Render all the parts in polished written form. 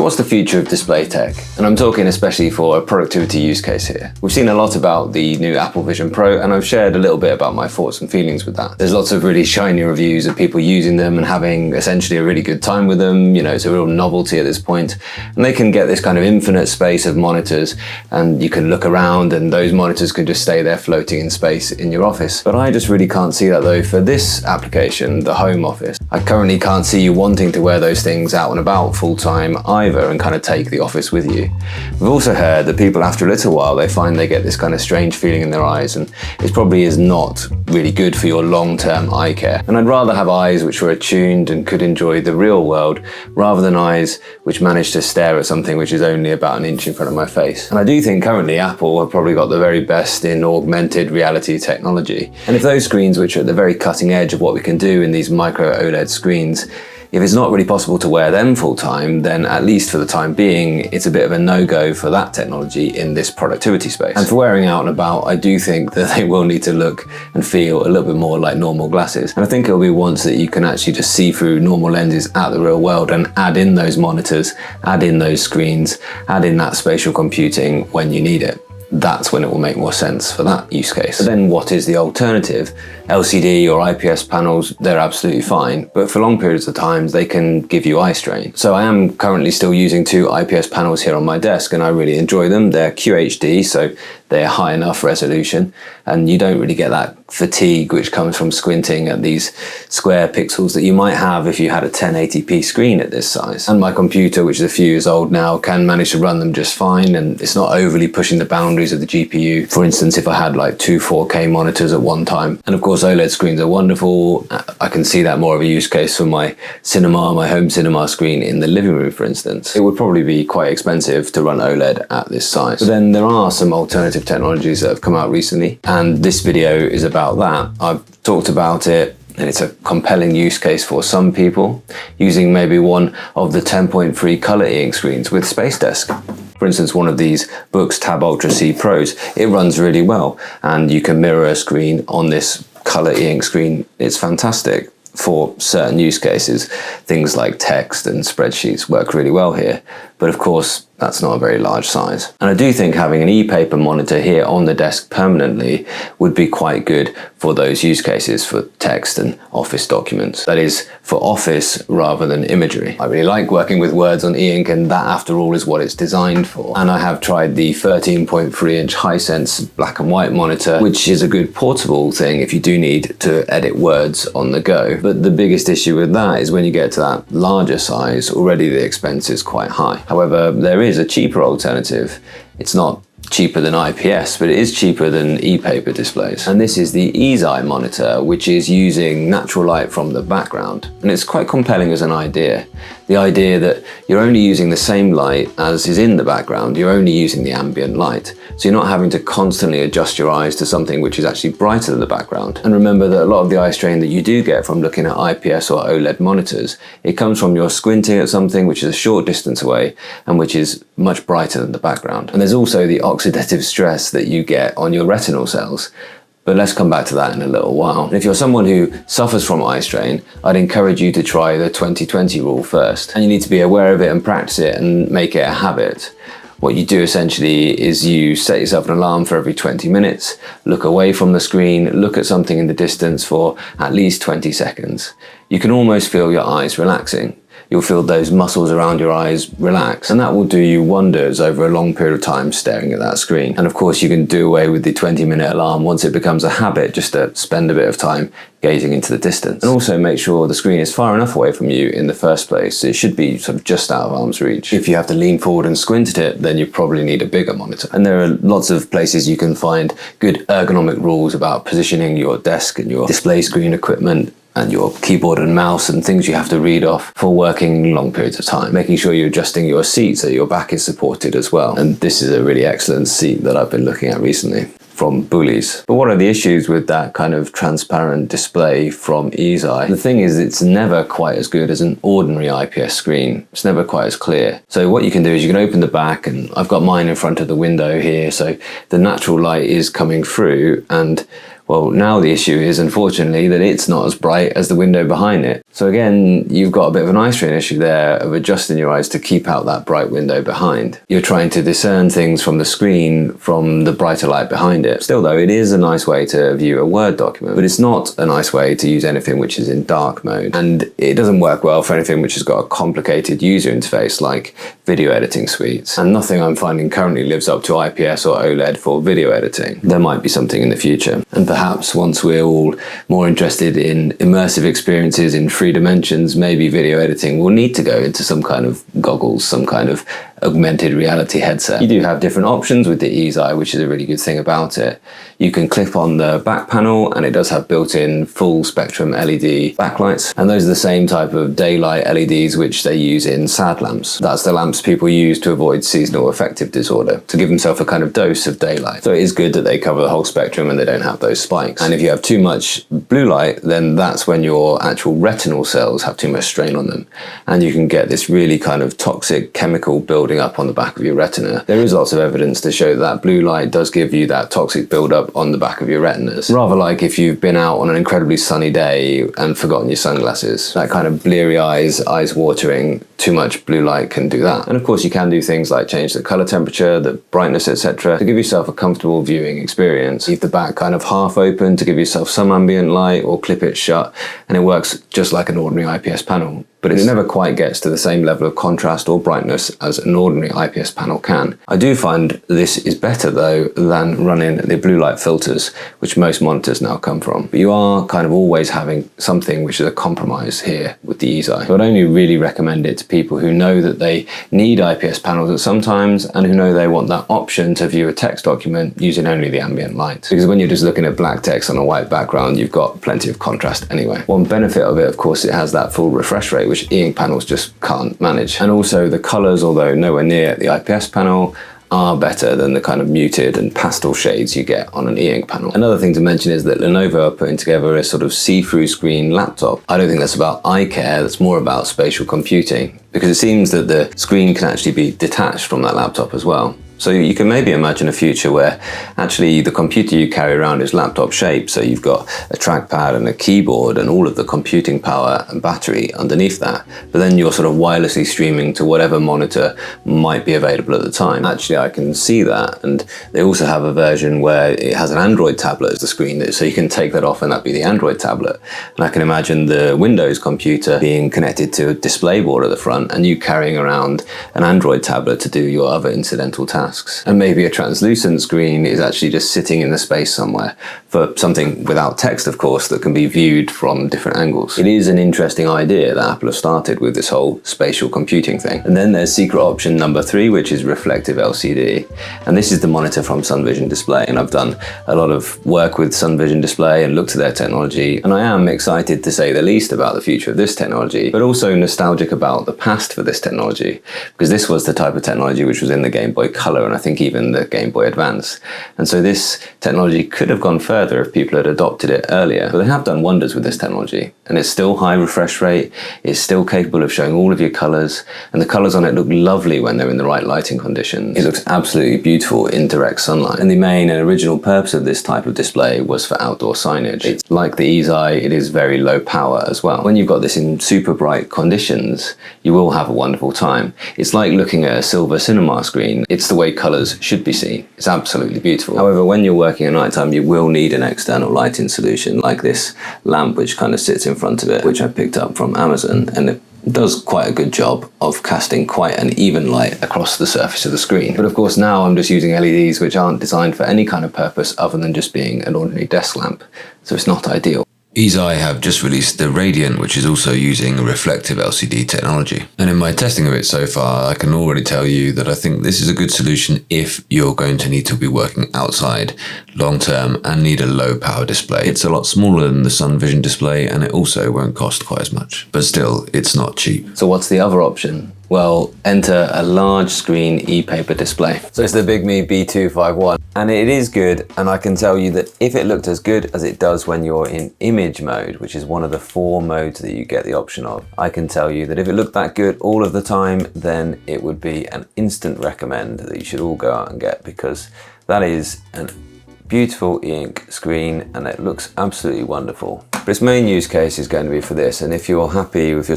what's the future of display tech? And I'm talking especially for a productivity use case here. We've seen a lot about the new Apple Vision Pro, and I've shared a little bit about my thoughts and feelings with that. There's lots of really shiny reviews of people using them and having essentially a really good time with them. You know, it's a real novelty at this point. And they can get this kind of infinite space of monitors, and you can look around and those monitors can just stay there floating in space in your office. But I just really can't see that though for this application, the home office. I currently can't see you wanting to wear those things out and about full time either and kind of take the office with you. We've also heard that people after a little while, they find they get this kind of strange feeling in their eyes, and it probably is not really good for your long-term eye care. And I'd rather have eyes which were attuned and could enjoy the real world rather than eyes which manage to stare at something which is only about an inch in front of my face. And I do think currently Apple have probably got the very best in augmented reality technology. And if those screens which are at the very cutting edge of what we can do in these micro OLED screens, if it's not really possible to wear them full time, then at least for the time being, it's a bit of a no-go for that technology in this productivity space. And for wearing out and about, I do think that they will need to look and feel a little bit more like normal glasses. And I think it'll be once that you can actually just see through normal lenses at the real world and add in those monitors, add in those screens, add in that spatial computing when you need it. That's when it will make more sense for that use case. But then what is the alternative? LCD or IPS panels, they're absolutely fine, but for long periods of time, they can give you eye strain. So I am currently still using 2 IPS panels here on my desk, and I really enjoy them. They're QHD, so they're high enough resolution, and you don't really get that fatigue which comes from squinting at these square pixels that you might have if you had a 1080p screen at this size. And my computer, which is a few years old now, can manage to run them just fine, and it's not overly pushing the boundaries of the GPU. For instance, if I had like 2 4K monitors at one time. And of course, OLED screens are wonderful. I can see that more of a use case for my cinema, my home cinema screen in the living room, for instance. It would probably be quite expensive to run OLED at this size. But then there are some alternative technologies that have come out recently, and this video is about that. I've talked about it, and it's a compelling use case for some people, using maybe one of the 10.3 color e-ink screens with Space Desk. For instance, one of these Books Tab Ultra C Pros, it runs really well, and you can mirror a screen on this color e-ink screen. It's fantastic for certain use cases. Things like text and spreadsheets work really well here, but of course, that's not a very large size. And I do think having an e-paper monitor here on the desk permanently would be quite good for those use cases for text and office documents. That is, for office rather than imagery. I really like working with words on e-ink, and that after all is what it's designed for. And I have tried the 13.3-inch Hisense black and white monitor, which is a good portable thing if you do need to edit words on the go. But the biggest issue with that is when you get to that larger size, already the expense is quite high. However, there is a cheaper alternative. It's not cheaper than IPS, but it is cheaper than e-paper displays. And this is the Easi monitor, which is using natural light from the background. And it's quite compelling as an idea. The idea that you're only using the same light as is in the background, you're only using the ambient light. So you're not having to constantly adjust your eyes to something which is actually brighter than the background. And remember that a lot of the eye strain that you do get from looking at IPS or OLED monitors, it comes from your squinting at something which is a short distance away and which is much brighter than the background. And there's also the oxidative stress that you get on your retinal cells. But let's come back to that in a little while. And if you're someone who suffers from eye strain, I'd encourage you to try the 20-20 rule first. And you need to be aware of it and practice it and make it a habit. What you do essentially is you set yourself an alarm for every 20 minutes, look away from the screen, look at something in the distance for at least 20 seconds. You can almost feel your eyes relaxing. You'll feel those muscles around your eyes relax, and that will do you wonders over a long period of time staring at that screen. And of course, you can do away with the 20-minute alarm once it becomes a habit, just to spend a bit of time gazing into the distance. And also make sure the screen is far enough away from you in the first place. It should be sort of just out of arm's reach. If you have to lean forward and squint at it, then you probably need a bigger monitor. And there are lots of places you can find good ergonomic rules about positioning your desk and your display screen equipment and your keyboard and mouse and things you have to read off for working long periods of time, making sure you're adjusting your seat so your back is supported as well. And this is a really excellent seat that I've been looking at recently from Bullies. But what are the issues with that kind of transparent display from Easi? The thing is, it's never quite as good as an ordinary IPS screen. It's never quite as clear. So what you can do is you can open the back, and I've got mine in front of the window here, so the natural light is coming through, and Well, now the issue is, unfortunately, that it's not as bright as the window behind it. So again, you've got a bit of an eye strain issue there of adjusting your eyes to keep out that bright window behind. You're trying to discern things from the screen from the brighter light behind it. Still though, it is a nice way to view a Word document, but it's not a nice way to use anything which is in dark mode. And it doesn't work well for anything which has got a complicated user interface like video editing suites. And nothing I'm finding currently lives up to IPS or OLED for video editing. There might be something in the future. And perhaps once we're all more interested in immersive experiences in 3 dimensions, maybe video editing will need to go into some kind of goggles, some kind of augmented reality headset. You do have different options with the Easi, which is a really good thing about it. You can clip on the back panel, and it does have built-in full spectrum LED backlights, and those are the same type of daylight LEDs which they use in SAD lamps. That's the lamps people use to avoid seasonal affective disorder, to give themselves a kind of dose of daylight. So it is good that they cover the whole spectrum and they don't have those spikes. And if you have too much blue light, then that's when your actual retinal cells have too much strain on them, and you can get this really kind of toxic chemical building up on the back of your retina. There is lots of evidence to show that blue light does give you that toxic buildup on the back of your retinas. Rather like if you've been out on an incredibly sunny day and forgotten your sunglasses. That kind of bleary eyes watering, too much blue light can do that. And of course you can do things like change the color temperature, the brightness, etc. to give yourself a comfortable viewing experience. Leave the back kind of half open to give yourself some ambient light, or clip it shut, and it works just like an ordinary IPS panel. But it never quite gets to the same level of contrast or brightness as an ordinary IPS panel can. I do find this is better though than running the blue light filters, which most monitors now come from. But you are kind of always having something which is a compromise here with the Easi. So I'd only really recommend it to people who know that they need IPS panels at some times, and who know they want that option to view a text document using only the ambient light. Because when you're just looking at black text on a white background, you've got plenty of contrast anyway. One benefit of it, of course, it has that full refresh rate, which e-ink panels just can't manage. And also the colors, although nowhere near the IPS panel, are better than the kind of muted and pastel shades you get on an e-ink panel. Another thing to mention is that Lenovo are putting together a sort of see-through screen laptop. I don't think that's about eye care, that's more about spatial computing, because it seems that the screen can actually be detached from that laptop as well. So you can maybe imagine a future where actually the computer you carry around is laptop shaped, so you've got a trackpad and a keyboard and all of the computing power and battery underneath that, but then you're sort of wirelessly streaming to whatever monitor might be available at the time. Actually, I can see that, and they also have a version where it has an Android tablet as the screen, so you can take that off and that'd be the Android tablet. And I can imagine the Windows computer being connected to a display board at the front, and you carrying around an Android tablet to do your other incidental tasks. And maybe a translucent screen is actually just sitting in the space somewhere for something without text, of course, that can be viewed from different angles. It is an interesting idea that Apple have started with this whole spatial computing thing. And then there's secret option number 3, which is reflective LCD. And this is the monitor from Sunvision Display. And I've done a lot of work with Sunvision Display and looked at their technology. And I am excited, to say the least, about the future of this technology, but also nostalgic about the past for this technology, because this was the type of technology which was in the Game Boy Color, and I think even the Game Boy Advance. And so this technology could have gone further if people had adopted it earlier, but they have done wonders with this technology. And it's still high refresh rate, it's still capable of showing all of your colors, and the colors on it look lovely when they're in the right lighting conditions. It looks absolutely beautiful in direct sunlight. And the main and original purpose of this type of display was for outdoor signage. It's like the Easi, it is very low power as well. When you've got this in super bright conditions, you will have a wonderful time. It's like looking at a silver cinema screen. It's the way colors should be seen. It's absolutely beautiful. However, when you're working at night time, you will need an external lighting solution like this lamp, which kind of sits in front of it, which I picked up from Amazon, and it does quite a good job of casting quite an even light across the surface of the screen. But of course now I'm just using LEDs which aren't designed for any kind of purpose other than just being an ordinary desk lamp, so it's not ideal. Easi have just released the Radiant, which is also using reflective LCD technology. And in my testing of it so far, I can already tell you that I think this is a good solution if you're going to need to be working outside long term and need a low power display. It's a lot smaller than the Sunvision Display, and it also won't cost quite as much. But still, it's not cheap. So what's the other option? Well, enter a large screen e-paper display. So it's the Bigme B251, and it is good, and I can tell you that if it looked as good as it does when you're in image mode, which is one of the 4 modes that you get the option of, I can tell you that if it looked that good all of the time, then it would be an instant recommend that you should all go out and get, because that is a beautiful e-ink screen and it looks absolutely wonderful. But its main use case is going to be for this, and if you're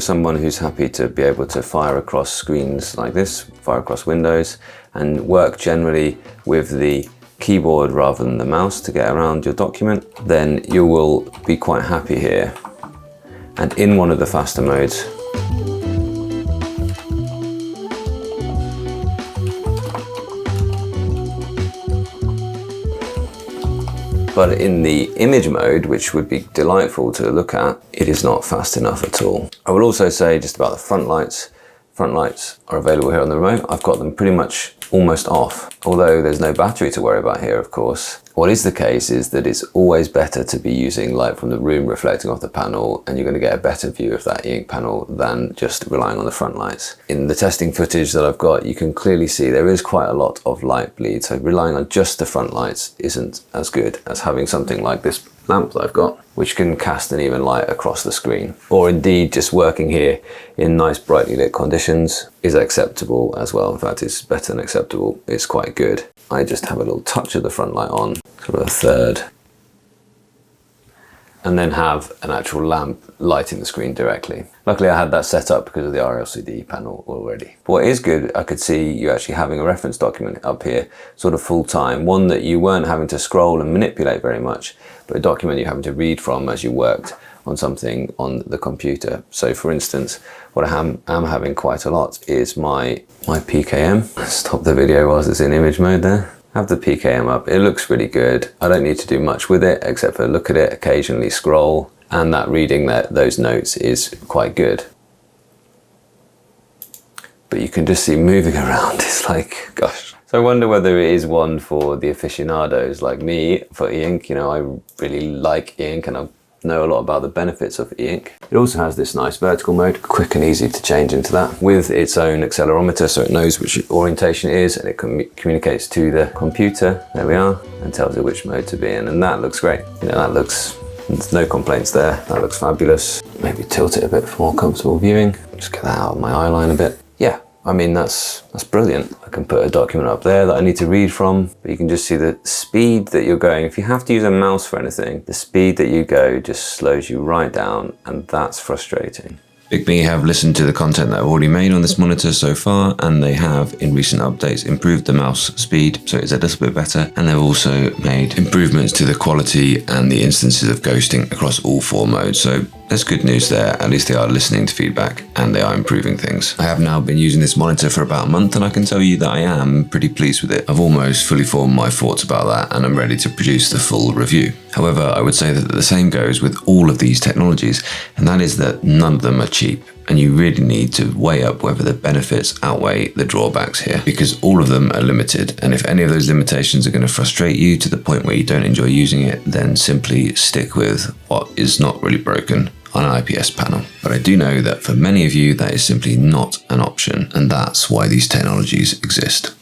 someone who's happy to be able to fire across screens like this, fire across windows, and work generally with the keyboard rather than the mouse to get around your document, then you will be quite happy here. And in one of the faster modes, but in the image mode, which would be delightful to look at, it is not fast enough at all. I will also say just about the front lights. Front lights are available here on the remote. I've got them pretty much almost off, although there's no battery to worry about here, of course. What is the case is that it's always better to be using light from the room reflecting off the panel, and you're going to get a better view of that e-ink panel than just relying on the front lights. In the testing footage that I've got, you can clearly see there is quite a lot of light bleed, so relying on just the front lights isn't as good as having something like this lamp that I've got, which can cast an even light across the screen. Or indeed, just working here in nice brightly lit conditions is acceptable as well. In fact, it's better than acceptable. It's quite good. I just have a little touch of the front light on, sort of a third, and then have an actual lamp lighting the screen directly. Luckily I had that set up because of the RLCD panel already. But what is good, I could see you actually having a reference document up here, sort of full time, one that you weren't having to scroll and manipulate very much, but a document you're having to read from as you worked on something on the computer. So for instance, what I am having quite a lot is my PKM. Stop the video whilst it's in image mode there. Have the PKM up, it looks really good. I don't need to do much with it except for look at it, occasionally scroll, and that reading those notes is quite good. But you can just see moving around, it's like, gosh. So I wonder whether it is one for the aficionados like me for e-ink. You know, I really like e-ink and I know a lot about the benefits of e-ink. It also has this nice vertical mode, quick and easy to change into that, with its own accelerometer, so it knows which orientation it is and it communicates to the computer, there we are, and tells it which mode to be in, and that looks great. You know, there's no complaints there, that looks fabulous. Maybe tilt it a bit for more comfortable viewing. Just get that out of my eye line a bit. Yeah, I mean, that's brilliant. I can put a document up there that I need to read from, but you can just see the speed that you're going. If you have to use a mouse for anything, the speed that you go just slows you right down, and that's frustrating. Bigme have listened to the content that I've already made on this monitor so far, and they have, in recent updates, improved the mouse speed, so it's a little bit better, and they've also made improvements to the quality and the instances of ghosting across all 4 modes, so there's good news there. At least they are listening to feedback and they are improving things. I have now been using this monitor for about a month, and I can tell you that I am pretty pleased with it. I've almost fully formed my thoughts about that, and I'm ready to produce the full review. However, I would say that the same goes with all of these technologies, and that is that none of them are cheap, and you really need to weigh up whether the benefits outweigh the drawbacks here, because all of them are limited, and if any of those limitations are going to frustrate you to the point where you don't enjoy using it, then simply stick with what is not really broken on an IPS panel. But I do know that for many of you that is simply not an option, and that's why these technologies exist.